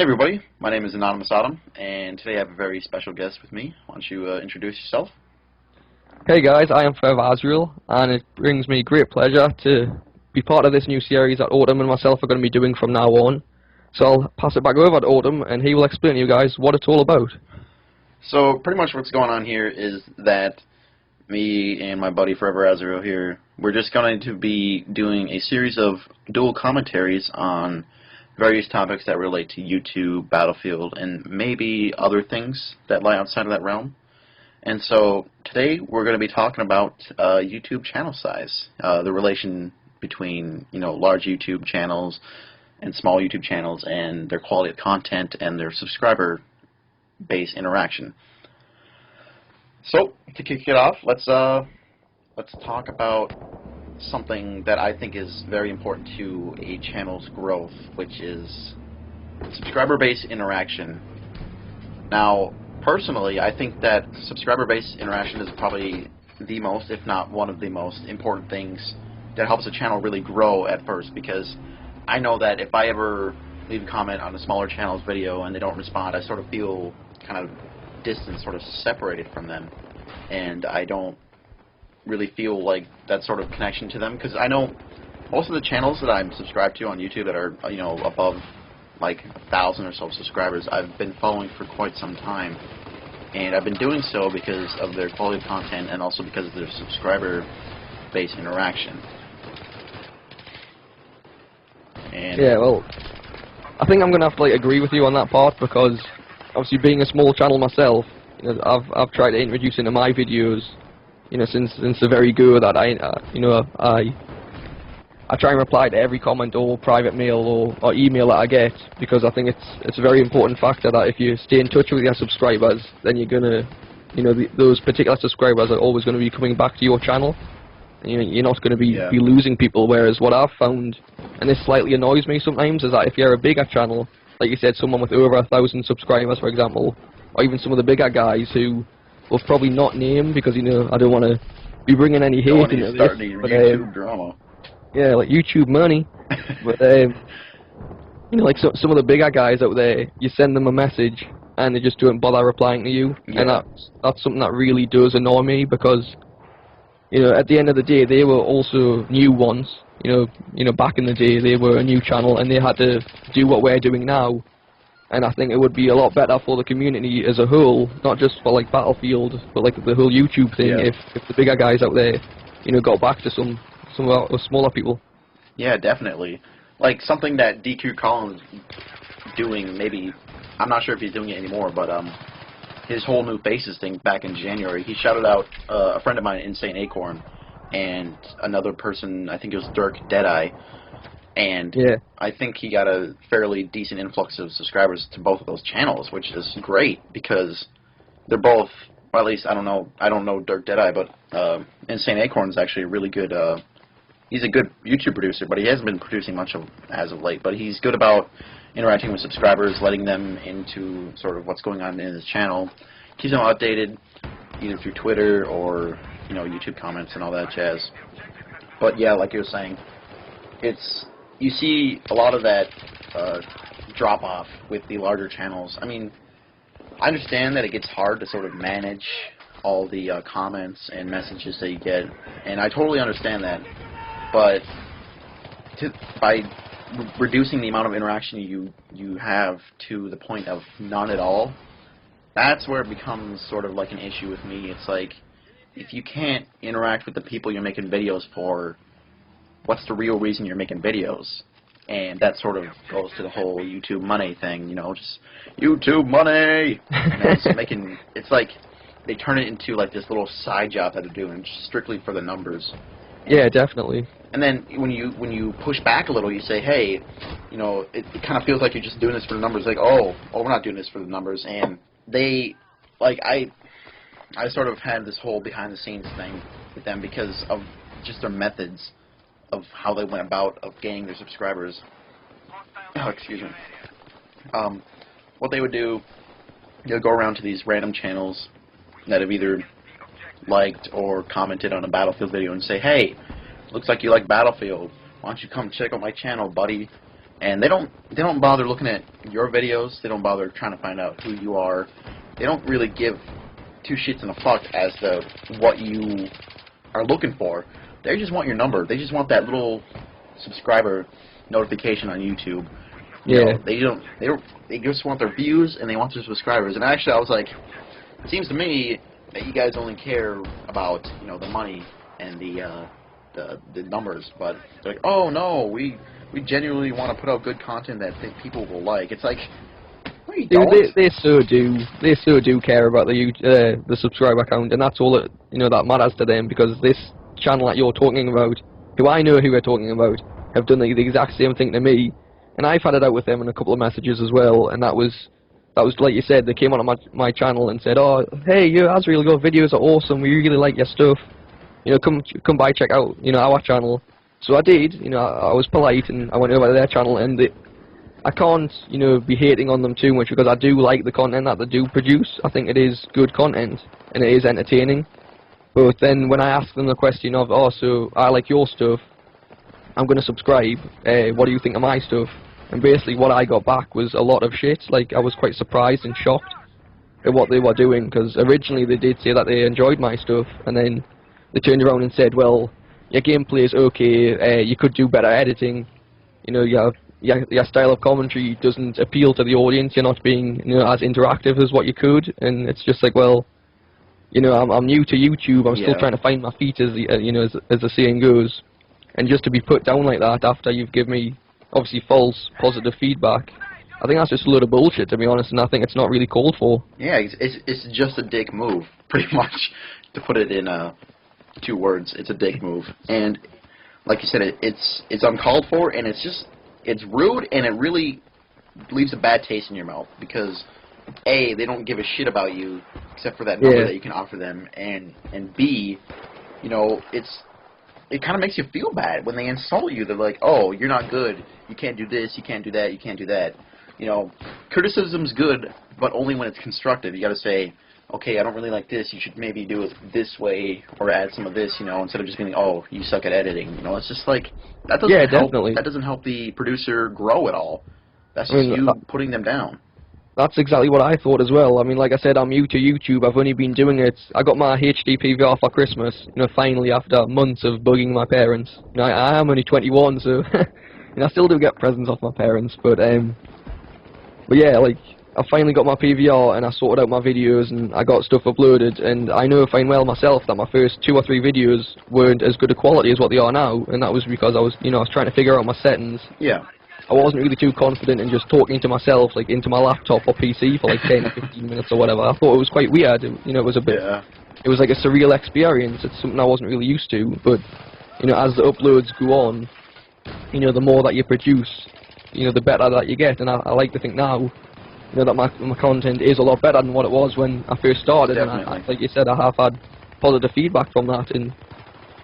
everybody, my name is AnonymousAutumn, and today I have a very special guest with me. Why don't you introduce yourself? Hey guys, I am ForeverAzrael, and it brings me great pleasure to be part of this new series that Autumn and myself are going to be doing from now on. So I'll pass it back over to Autumn, and he will explain to you guys what it's all about. So pretty much what's going on here is that me and my buddy ForeverAzrael here, we're just going to be doing a series of dual commentaries on various topics that relate to YouTube, Battlefield, and maybe other things that lie outside of that realm. And so today we're going to be talking about YouTube channel size, the relation between large YouTube channels and small YouTube channels, and their quality of content and their subscriber base interaction. So to kick it off, let's talk about something that I think is very important to a channel's growth, which is subscriber base interaction. Now, personally, I think that subscriber base interaction is probably the most, if not one of the most important things that helps a channel really grow at first, because I know that if I ever leave a comment on a smaller channel's video and they don't respond, I sort of feel kind of distant, sort of separated from them, and I don't really feel like that sort of connection to them, because I know most of the channels that I'm subscribed to on YouTube that are above like 1,000 or so subscribers, I've been following for quite some time, and I've been doing so because of their quality of content and also because of their subscriber base interaction. And yeah, well, I think I'm going to have to agree with you on that part, because obviously being a small channel myself, I've tried to introduce into my videos since the very go that I try and reply to every comment or private mail or email that I get, because I think it's a very important factor that if you stay in touch with your subscribers, then you're gonna, those particular subscribers are always going to be coming back to your channel. You're not going to be losing people. Whereas what I've found, and this slightly annoys me sometimes, is that if you're a bigger channel, like you said, someone with over 1,000 subscribers, for example, or even some of the bigger guys who will probably not name, because I don't want to be bringing any hate into this. But, YouTube drama. Yeah, like YouTube money. But like some of the bigger guys out there, you send them a message and they just don't bother replying to you, and that's something that really does annoy me, because at the end of the day, they were also new once. Back in the day, they were a new channel and they had to do what we're doing now. And I think it would be a lot better for the community as a whole, not just for like Battlefield, but like the whole YouTube thing, if the bigger guys out there, got back to some of our smaller people. Yeah, definitely. Like something that DQ Collins doing, maybe, I'm not sure if he's doing it anymore, but his whole new faces thing back in January, he shouted out a friend of mine, Insane Acorn, and another person, I think it was Dirk Deadeye, and I think he got a fairly decent influx of subscribers to both of those channels, which is great, because they're both, well, at least I don't know Dirk Deadeye, but Insane Acorn is actually a really good, he's a good YouTube producer, but he hasn't been producing much as of late, but he's good about interacting with subscribers, letting them into sort of what's going on in his channel, keeps them updated, either through Twitter or, YouTube comments and all that jazz. But yeah, like you were saying, you see a lot of that drop-off with the larger channels. I mean, I understand that it gets hard to sort of manage all the comments and messages that you get, and I totally understand that, but by reducing the amount of interaction you have to the point of none at all, that's where it becomes sort of like an issue with me. It's like, if you can't interact with the people you're making videos for, what's the real reason you're making videos? And that sort of goes to the whole YouTube money thing, just YouTube money. It's like they turn it into like this little side job that they're doing just strictly for the numbers. Yeah, definitely. And then when you push back a little, you say, hey, it kind of feels like you're just doing this for the numbers. Like, oh, we're not doing this for the numbers. And they, like, I sort of had this whole behind-the-scenes thing with them because of just their methods of how they went about of gaining their subscribers. Oh, excuse me. What they would do, they'll go around to these random channels that have either liked or commented on a Battlefield video and say, hey, looks like you like Battlefield. Why don't you come check out my channel, buddy? and they don't bother looking at your videos. They don't bother trying to find out who you are. They don't really give two shits in a fuck as to what you are looking for. They just want your number. They just want that little subscriber notification on YouTube. You know, they just want their views and they want their subscribers. And actually, I was like, it seems to me that you guys only care about, you know, the money and the numbers. But they're like, oh no, we genuinely want to put out good content that people will like. It's like, no, you don't. They so do. They so do care about the subscriber count, and that's all that that matters to them. Because this channel that you're talking about, who I know who we're talking about, have done the exact same thing to me, and I've had it out with them in a couple of messages as well. And that was like you said, they came on my channel and said, oh, hey, Azrael, your videos are awesome. We really like your stuff. Come by, check out our channel. So I did. I was polite and I went over to their channel, and I can't be hating on them too much because I do like the content that they do produce. I think it is good content and it is entertaining. But then when I asked them the question of, oh, so I like your stuff, I'm going to subscribe, what do you think of my stuff? And basically what I got back was a lot of shit. Like, I was quite surprised and shocked at what they were doing, because originally they did say that they enjoyed my stuff, and then they turned around and said, well, your gameplay is okay, you could do better editing, your style of commentary doesn't appeal to the audience, you're not being as interactive as what you could. And it's just like, well, I'm new to YouTube, I'm still trying to find my feet, as the saying goes. And just to be put down like that after you've given me, obviously, false positive feedback, I think that's just a load of bullshit, to be honest, and I think it's not really called for. Yeah, it's just a dick move, pretty much, to put it in 2 words. It's a dick move. And like you said, it's uncalled for, and it's rude, and it really leaves a bad taste in your mouth, because A, they don't give a shit about you except for that number that you can offer them, and B, it kind of makes you feel bad when they insult you. They're like, oh, you're not good, you can't do this, you can't do that, you can't do that. Criticism's good, but only when it's constructive. You got to say, okay, I don't really like this, you should maybe do it this way, or add some of this, instead of just being, oh, you suck at editing. It's just like, that doesn't help the producer grow at all. That's just you putting them down. That's exactly what I thought as well. I mean, like I said, I'm new to YouTube. I've only been doing it. I got my HD PVR for Christmas, finally, after months of bugging my parents. I am only 21, so I still do get presents off my parents. But yeah, like, I finally got my PVR and I sorted out my videos and I got stuff uploaded. And I know fine well myself that my first 2 or 3 videos weren't as good a quality as what they are now. And that was because I was trying to figure out my settings. Yeah. I wasn't really too confident in just talking to myself, like, into my laptop or PC for like 10 or 15 minutes or whatever. I thought it was quite weird. It was a bit, it was like a surreal experience. It's something I wasn't really used to. But, as the uploads go on, the more that you produce, the better that you get. And I like to think now, that my content is a lot better than what it was when I first started. Definitely. And like you said, I have had positive feedback from that. And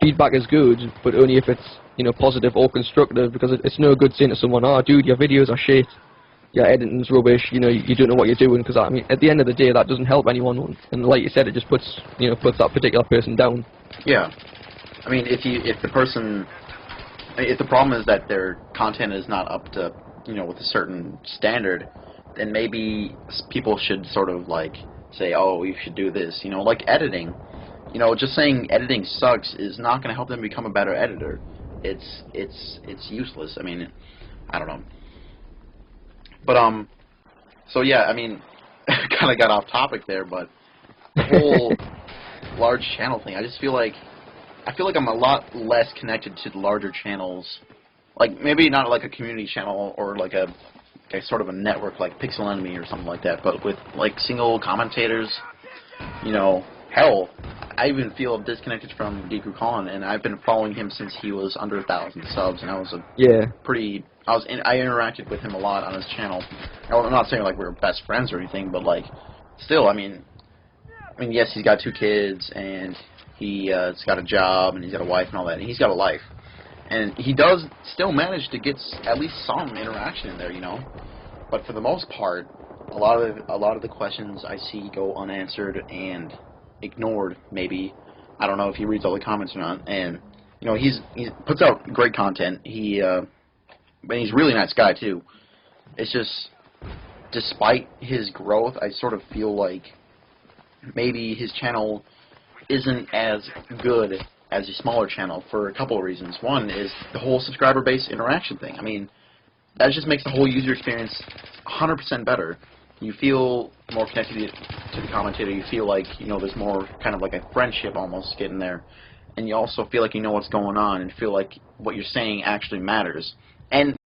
feedback is good, but only if it's positive or constructive, because it's no good saying to someone, oh dude, your videos are shit, your editing's rubbish, you don't know what you're doing, because I mean, at the end of the day, that doesn't help anyone, and like you said, it just puts that particular person down. Yeah, I mean, if the problem is that their content is not up to with a certain standard, then maybe people should sort of like say, oh, you should do this, like editing. Just saying editing sucks is not going to help them become a better editor. It's useless. I mean, I don't know. But so yeah, I mean, kind of got off topic there, but the whole large channel thing, I feel like I'm a lot less connected to the larger channels. Like, maybe not like a community channel or like a sort of a network like Pixel Enemy or something like that, but with like single commentators, hell, I even feel disconnected from Deku Colin, and I've been following him since he was under 1,000 subs, and I interacted with him a lot on his channel. I'm not saying like we're best friends or anything, but like, still, I mean, yes, he's got 2 kids, and he's got a job, and he's got a wife and all that, and he's got a life, and he does still manage to get at least some interaction in there, But for the most part, a lot of the questions I see go unanswered and ignored. Maybe, I don't know if he reads all the comments or not. And he puts out great content. He and he's a really nice guy too. It's just, despite his growth, I sort of feel like maybe his channel isn't as good as a smaller channel for a couple of reasons. One is the whole subscriber base interaction thing. I mean, that just makes the whole user experience 100% better. You feel more connected to the commentator. You feel like, you know, there's more kind of like a friendship almost getting there. And you also feel like you know what's going on and feel like what you're saying actually matters. And